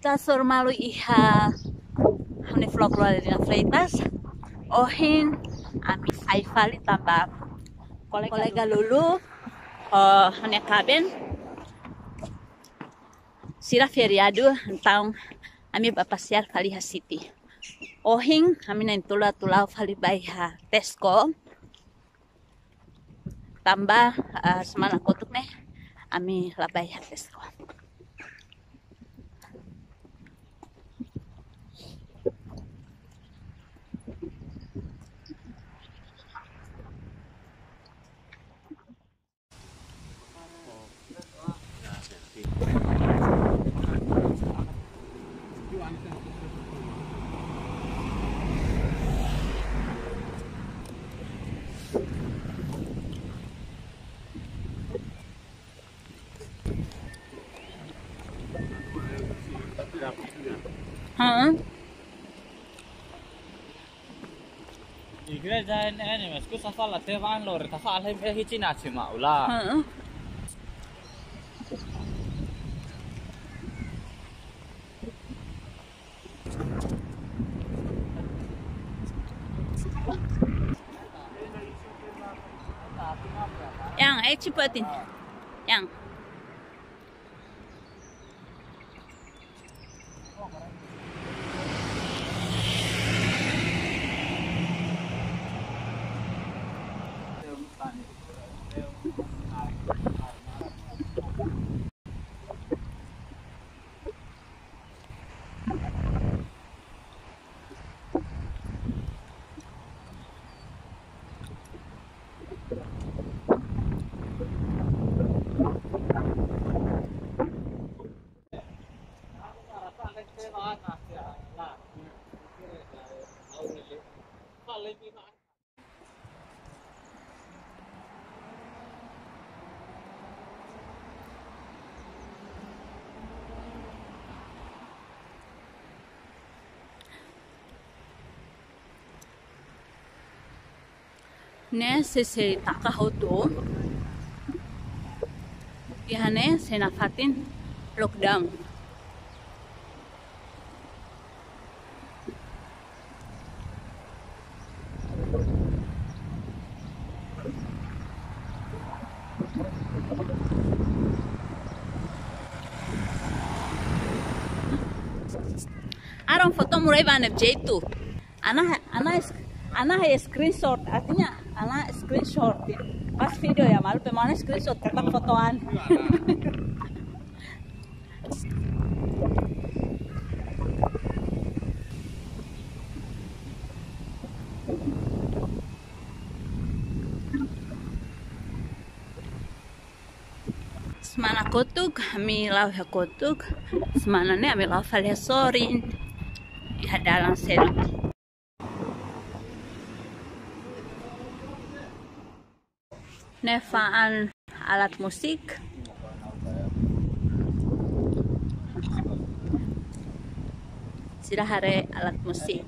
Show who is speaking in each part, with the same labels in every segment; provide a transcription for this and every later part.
Speaker 1: Tasur malu iha hamne vlog lo na Freitas ohin ami saifali tambah kolega lulu hamne kaben sira feriado então ami bapasiar fali ha city ohin ami na tula fali baiha Tesco tambah semana kotuk nih ami labai ha Tesco.
Speaker 2: Igreja ini mas, ku safal lah tewan lor, tafal hai hici nasi maula.
Speaker 1: Yang cepetin, yang ne se takahoto ihane senafatin lockdown. Aron foto mulai banyak jatuh. Anak screenshot artinya anak screenshot pas video ya malu pemana screenshot kakak fotoan. Semana kotuk, ami lau ha kotuk, semana ne ami lau fale sorin, ya dalam sel. Nefaan alat musik. Sira hare alat musik.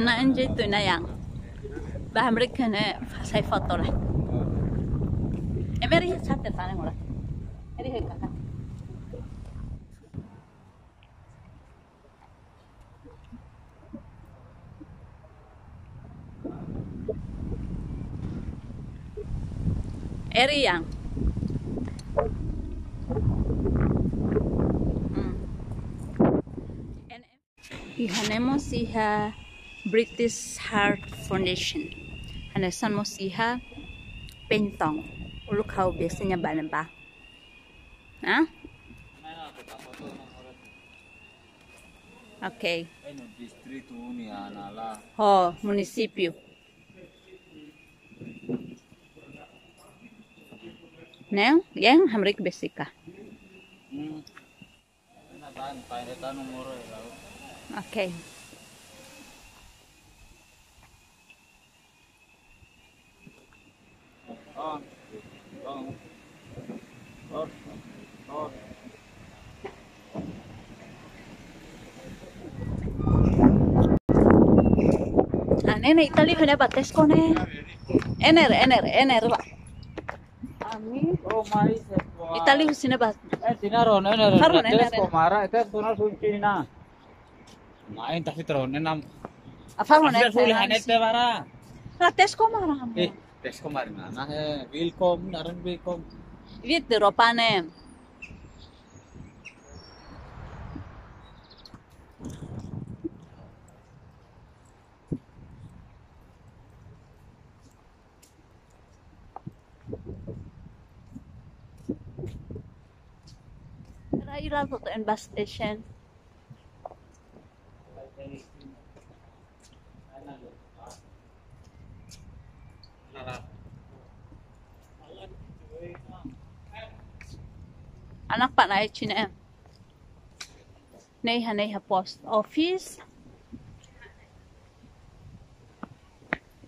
Speaker 1: Na enjoy tu na yang baham rekene sai foto lah. Emeri sate tane ngola. Eri he kakak. Eri yang ihanemos iha British Heart Foundation. Hanesan mo siha pentong. Uluk kau biasanya bahan ba? Hah? Oke. Oh, munisipio. Neng, yang hamrik besika. Oke. Nene Itali hene ba Tesco ne. Ener ba. Ami
Speaker 2: Oh mai se.
Speaker 1: Itali husine ba.
Speaker 2: Dinaro ne.
Speaker 1: Haron,
Speaker 2: Tesco mara ete tunar sunci na. Main tapi terus nenam.
Speaker 1: Afar hone.
Speaker 2: Asal full hanet te bara.
Speaker 1: La Tesco mara.
Speaker 2: Tesco marina na he. Welcome naran welcome.
Speaker 1: Vit ropane. Ila foto and bus station. Anak pa na China. Neha post office.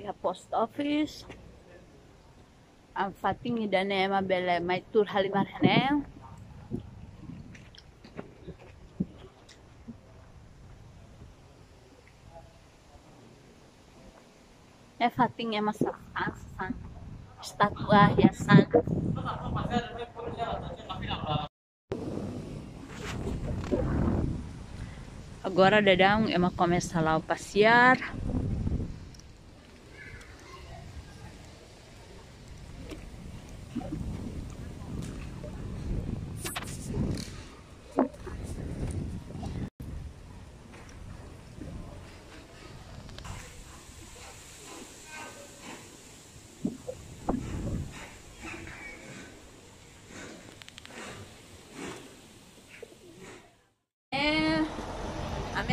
Speaker 1: Iha post office. Ang fating idane mabele may tur halimar hane. Fating é masakan estatua hiasan. Agora Dadão é uma começa lá a passear.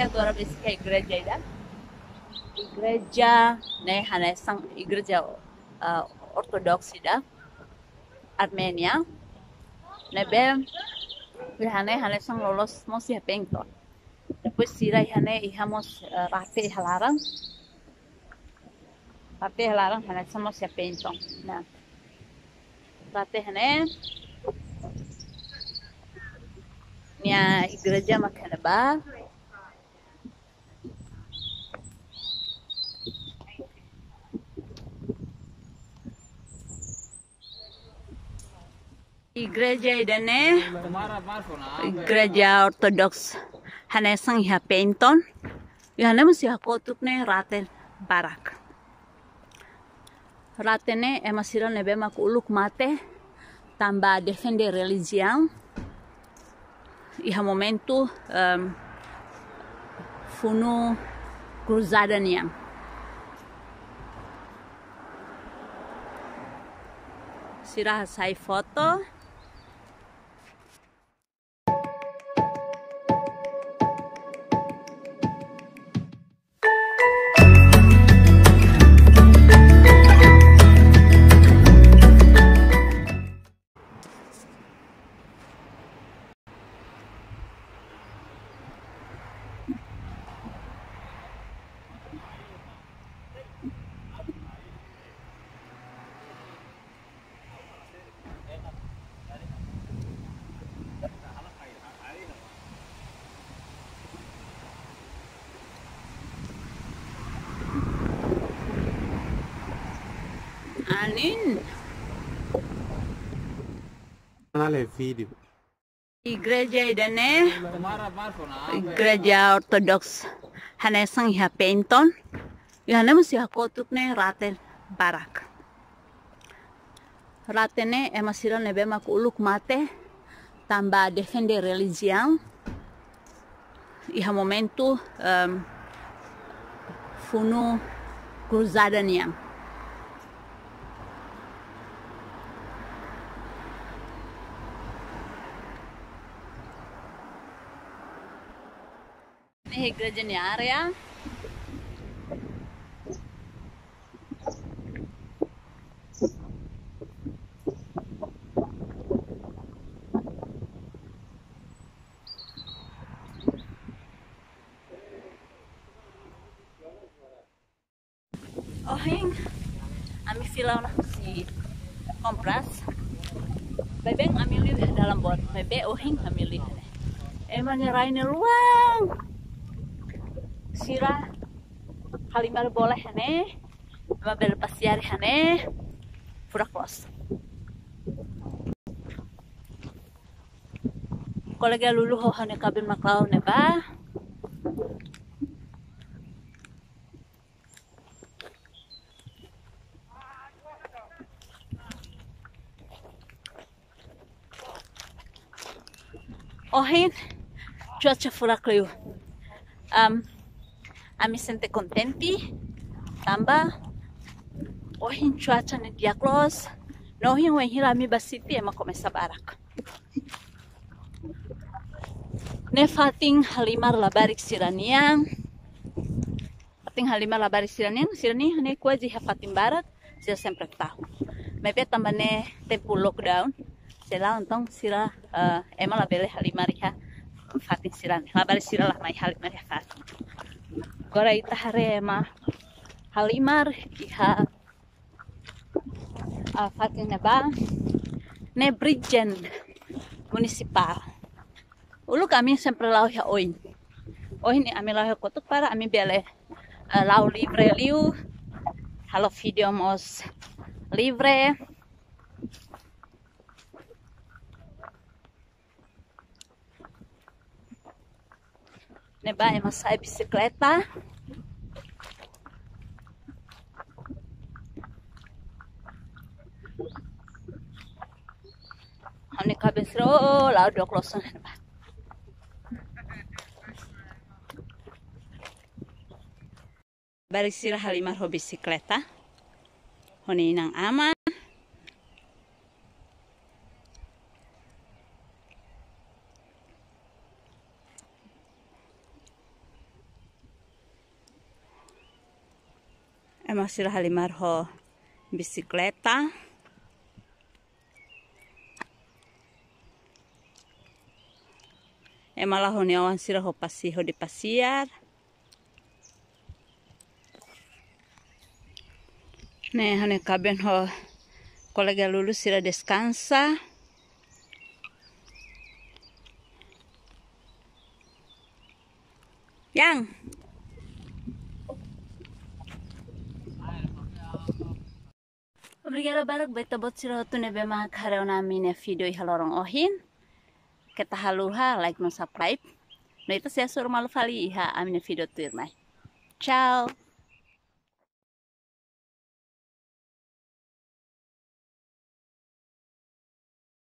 Speaker 1: Agora visita a igreja aí, igreja, né, hanesang igreja ortodoxa da Armenia, né, bem, hanesang lolos mosi hapengto, depois sirai hane ihamos rate halaran hanesang mosi hapengto, né, rate hane, nia igreja makanaba. Igreja idane igreja ortodoks hanesang iha penton ihane musi hakotuk ne ratel barak ratene emasira nebe mak uluk mate tamba defende religião iha momentu funu cruzada niang sirah sai foto. Anin.
Speaker 3: Canale vídeo.
Speaker 1: Igreja idane igreja ortodoks hanesang iha penton ihane musi hakotuk ne ratel barak ratene emasira nebe mak uluk mate tamba defende religião iha momentu funu cruzada niang ini igreja ni area ohing ami filaw na si compras bebeng ami lihat dalam bot bebe ohing ami lihat emang nyerahin ruang sirah halimar boleh hane, mabel pasiar hane, pura close. Kolega lulu ho hane kabin maklau ne ba. Ohin cuaca fura kleu. Ami sente contenti tambah ohin cuaca ne dia close. Nohin wen hirami basiti ema começa barak. Ne fating halimar labarik siranian. Fating halimar labarik siranian, sirani ne quasi fating barat, sira sempre tahu. Mebe tambane tempo lockdown. Sila então sira ema labele halimar ya fating siran. Labarik sira lah mai halimar ya fating. Agora ita hare ema halimar iha fating neba ne bridgen municipal. Ulu kami sempre lau ya oin. Oin ami lau ya kotuk para ami bele lau livre liu. Halo video mos livre. Neba ema sai bicicleta. Hani kabesro lau dok losan neba. Balik sila halimar ho bicicleta. Honi nang aman. Emang sila halimar ho bicicleta. Emang lah honi awan sila ho di pasiar. Nih, hane kaben ho kolega lulus sila descansa. Yang Obrigada barak beta bot sila tu nebe mak hareu nami ne video ihalorong ohin. Kita haluha like no subscribe. Nah itu saya suruh malu fali iha amine video tu irmai. Ciao.